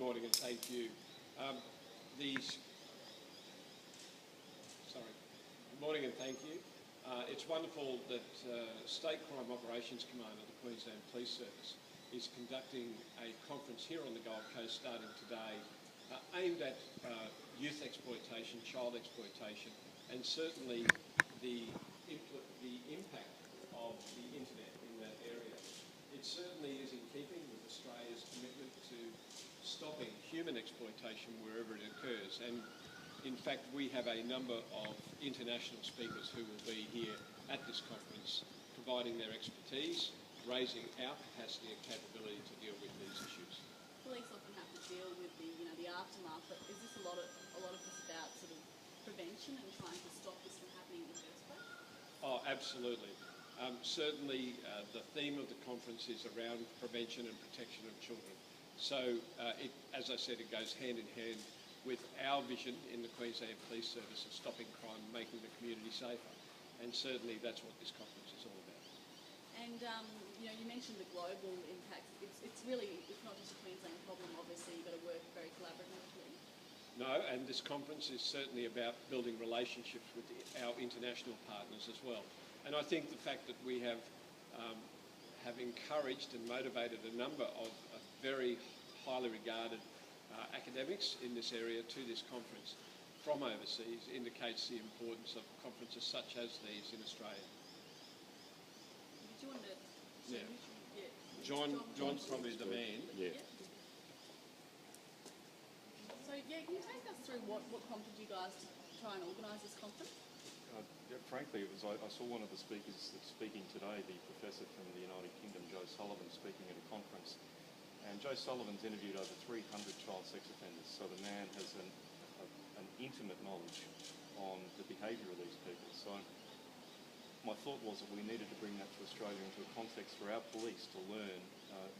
morning and thank you. Good morning and thank you. It's wonderful that State Crime Operations Command of the Queensland Police Service is conducting a conference here on the Gold Coast starting today aimed at youth exploitation, child exploitation, and certainly the impact of the internet in that area. It certainly is in keeping with Australia's commitment to stopping human exploitation wherever it occurs. And in fact, we have a number of international speakers who will be here at this conference providing their expertise, raising our capacity and capability to deal with these issues. Police often have to deal with the aftermath, but is this a lot of this about sort of prevention and trying to stop this from happening in the first place? Oh, absolutely. Certainly the theme of the conference is around prevention and protection of children. So, as I said, it goes hand in hand with our vision in the Queensland Police Service of stopping crime, making the community safer. And certainly that's what this conference is all about. And, you mentioned the global impact. It's not just a Queensland problem, obviously. You've got to work very collaboratively. No, and this conference is certainly about building relationships with our international partners as well. And I think the fact that we have encouraged and motivated a number of very highly regarded academics in this area to this conference from overseas indicates the importance of conferences such as these in Australia. Did you want to... Yeah. John's probably the man. Yeah. So, can you take us through what prompted you guys to try and organise this conference? Frankly, I saw one of the speakers that's speaking today, the professor from the United Kingdom, Joe Sullivan, speaking at a conference. And Joe Sullivan's interviewed over 300 child sex offenders, so the man has an intimate knowledge on the behaviour of these people. So my thought was that we needed to bring that to Australia into a context for our police to learn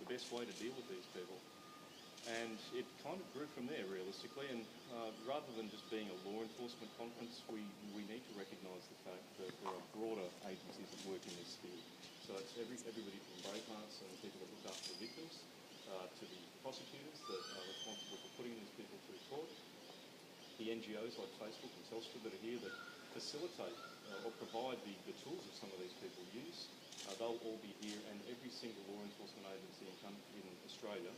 the best way to deal with these people. And it kind of grew from there, realistically, and rather than just being a law enforcement conference, we need to recognise the fact that there are broader agencies that work in this sphere. So it's everybody from Bravehearts and people that look after the victims, to the prosecutors that are responsible for putting these people through court, the NGOs like Facebook and Telstra that are here that facilitate or provide the tools that some of these people use. They'll all be here, and every single law enforcement agency in Australia,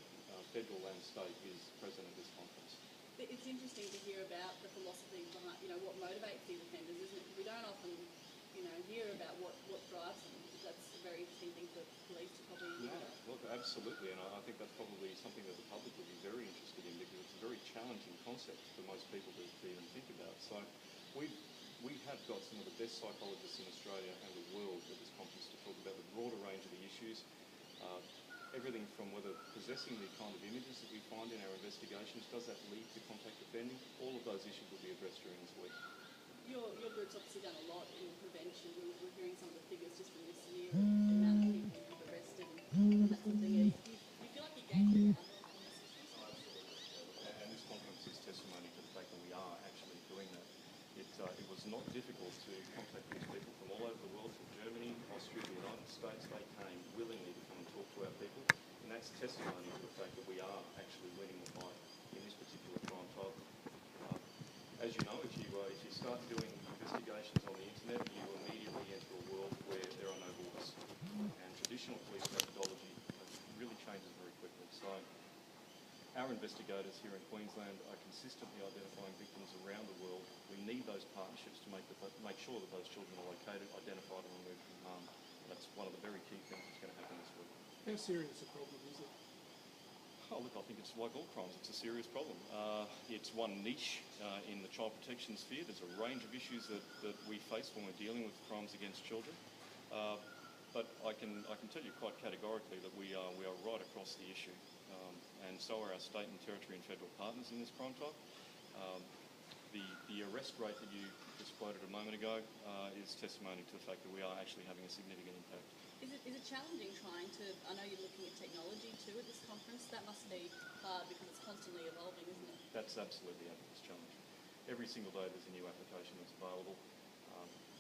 federal and state, is present at this conference. It's interesting to hear about the philosophy behind, what motivates these offenders, isn't it? We don't often, hear about what drives them. That's a very interesting thing for police to probably hear about. Look, absolutely, and I think that's probably something that the public would be very interested in, because it's a very challenging concept for most people to even think about. So we have got some of the best psychologists in Australia and the world at this conference to talk about the broader range of the issues. Everything from whether possessing the kind of images that we find in our investigations, does that lead to contact offending? All of those issues will be addressed during this week. Your group's obviously done a lot in prevention. We're hearing some of the figures just from this year, the amount of people you've arrested and that sort of thing. You feel like you're gaining ground on this issue? Absolutely. And this conference is testimony to the fact that we are actually doing that. It was not difficult to contact these people from all over the world, from Germany, Austria, the United States. They came willingly to come and talk to our people, and that's testimony to the fact that we are actually winning the fight in this particular crime type. As you know, if you start doing investigations on the internet, you immediately enter a world where there are no borders, and traditional police methodology really changes very quickly. So our investigators here in Queensland are consistently identifying victims around the world. We need those partnerships to make sure that those children are located, identified, and removed from harm. That's one of the very key things that's going to happen this week. How serious a problem is it? Oh, look, I think it's like all crimes. It's a serious problem. It's one niche in the child protection sphere. There's a range of issues that we face when we're dealing with crimes against children. But I can tell you quite categorically that we are right across the issue. And so are our state and territory and federal partners in this crime type. The arrest rate that you just quoted a moment ago is testimony to the fact that we are actually having a significant impact. Is it challenging trying to, I know you're looking at technology too at this conference, that must be hard because it's constantly evolving, isn't it? That's absolutely our biggest challenge. Every single day there's a new application that's available.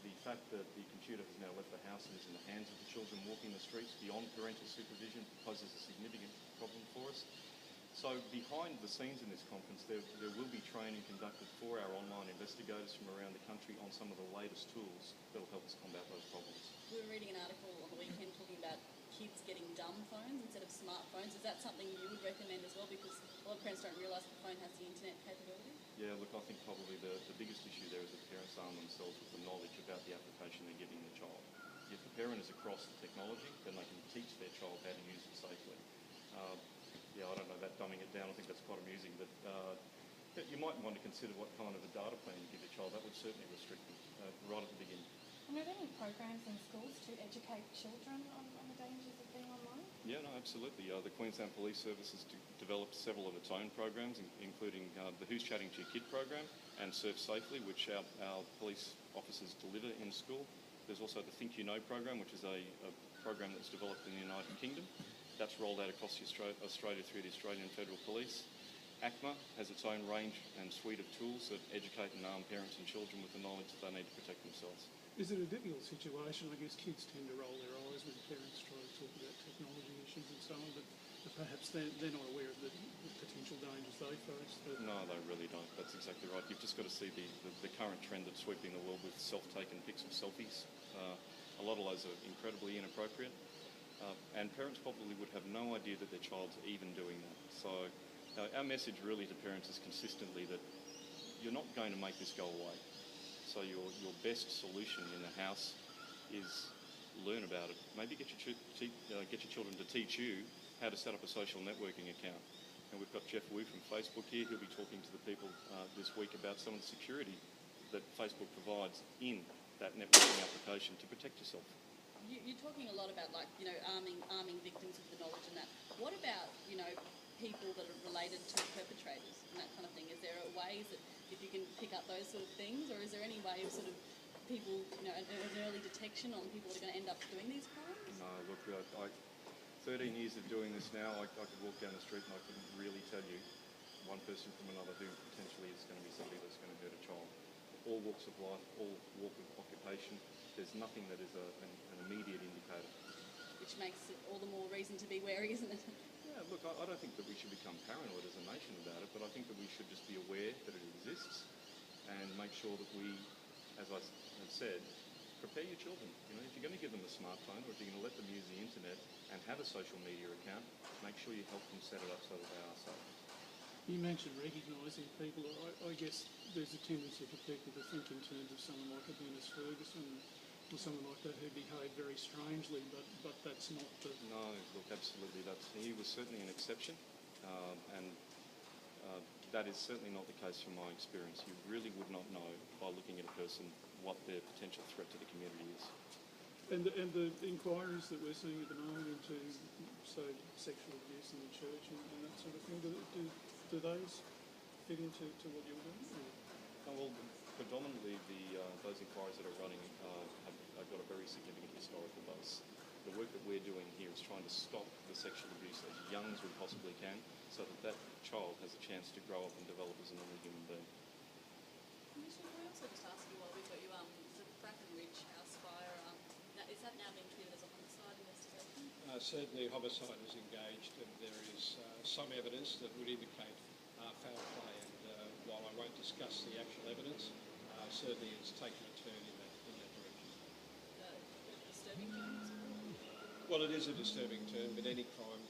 The fact that the computer has now left the house and is in the hands of the children walking the streets beyond parental supervision poses a significant problem for us. So behind the scenes in this conference, there will be training conducted for our online investigators from around the country on some of the latest tools that will help us combat those problems. We were reading an article on the weekend talking about kids getting dumb phones instead of smartphones. Is that something you would recommend as well? Because a lot of parents don't realise the phone has the internet capability. Yeah, look, I think probably the biggest issue there is that parents arm themselves with the knowledge about the application they're giving their child. If the parent is across the technology, then they can teach their child how to use it safely. Yeah, I don't know about dumbing it down. I think that's quite amusing, but you might want to consider what kind of a data plan you give your child. That would certainly restrict them right at the beginning. And are there any programs in schools to educate children on the dangers of being online? Yeah, no, absolutely. The Queensland Police Service has developed several of its own programs, including the Who's Chatting to Your Kid program and Surf Safely, which our police officers deliver in school. There's also the Think You Know program, which is a program that's developed in the United Kingdom. That's rolled out across Australia through the Australian Federal Police. ACMA has its own range and suite of tools that educate and arm parents and children with the knowledge that they need to protect themselves. Is it a difficult situation? I guess kids tend to roll their eyes when parents try to talk about technology issues and so on, but perhaps they're not aware of the potential dangers they face. No, they really don't. That's exactly right. You've just got to see the current trend that's sweeping the world with self-taken pics of selfies. A lot of those are incredibly inappropriate. And parents probably would have no idea that their child's even doing that. So our message really to parents is consistently that you're not going to make this go away. So your best solution in the house is learn about it. Maybe get your children to teach you how to set up a social networking account. And we've got Jeff Wu from Facebook here. He'll be talking to the people this week about some of the security that Facebook provides in that networking application to protect yourself. You're talking a lot about, like, you know, arming victims with the knowledge and that. What about, you know, people that are related to perpetrators and that kind of thing? Is there ways that if you can pick up those sort of things, or is there any way of sort of people, you know, an early detection on people that are going to end up doing these crimes? No, look, 13 years of doing this now, I could walk down the street and I couldn't really tell you one person from another who potentially is going to be somebody that's going to hurt a child. All walks of life, all walk of occupation. There's nothing that is an immediate indicator. Which makes it all the more reason to be wary, isn't it? Yeah, look, I don't think that we should become paranoid as a nation about it, but I think that we should just be aware that it exists and make sure that we, as I have said, prepare your children. You know, if you're going to give them a smartphone or if you're going to let them use the internet and have a social media account, make sure you help them set it up so that they are safe. You mentioned recognising people. I guess there's a tendency for people to think in terms of someone like a Dennis Ferguson or someone like that who behaved very strangely, but that's not the... No, look, absolutely. He was certainly an exception, and that is certainly not the case from my experience. You really would not know by looking at a person what their potential threat to the community is. And the inquiries that we're seeing at the moment into, say, sexual abuse in the church and that sort of thing, do those fit into what you're doing? Well, predominantly those inquiries that are running have got a very significant historical base. The work that we're doing here is trying to stop the sexual abuse as young as we possibly can, so that child has a chance to grow up and develop as a normal human being. Commissioner, can I also just ask you while we've got you, the Bracken Ridge house fire, is that now being treated as a homicide investigation? Certainly homicide is engaged, and there is some evidence that would indicate foul play, and while I won't discuss the actual evidence, certainly it's taken a turn in that direction. Disturbing turn? Well, it is a disturbing turn, but any crime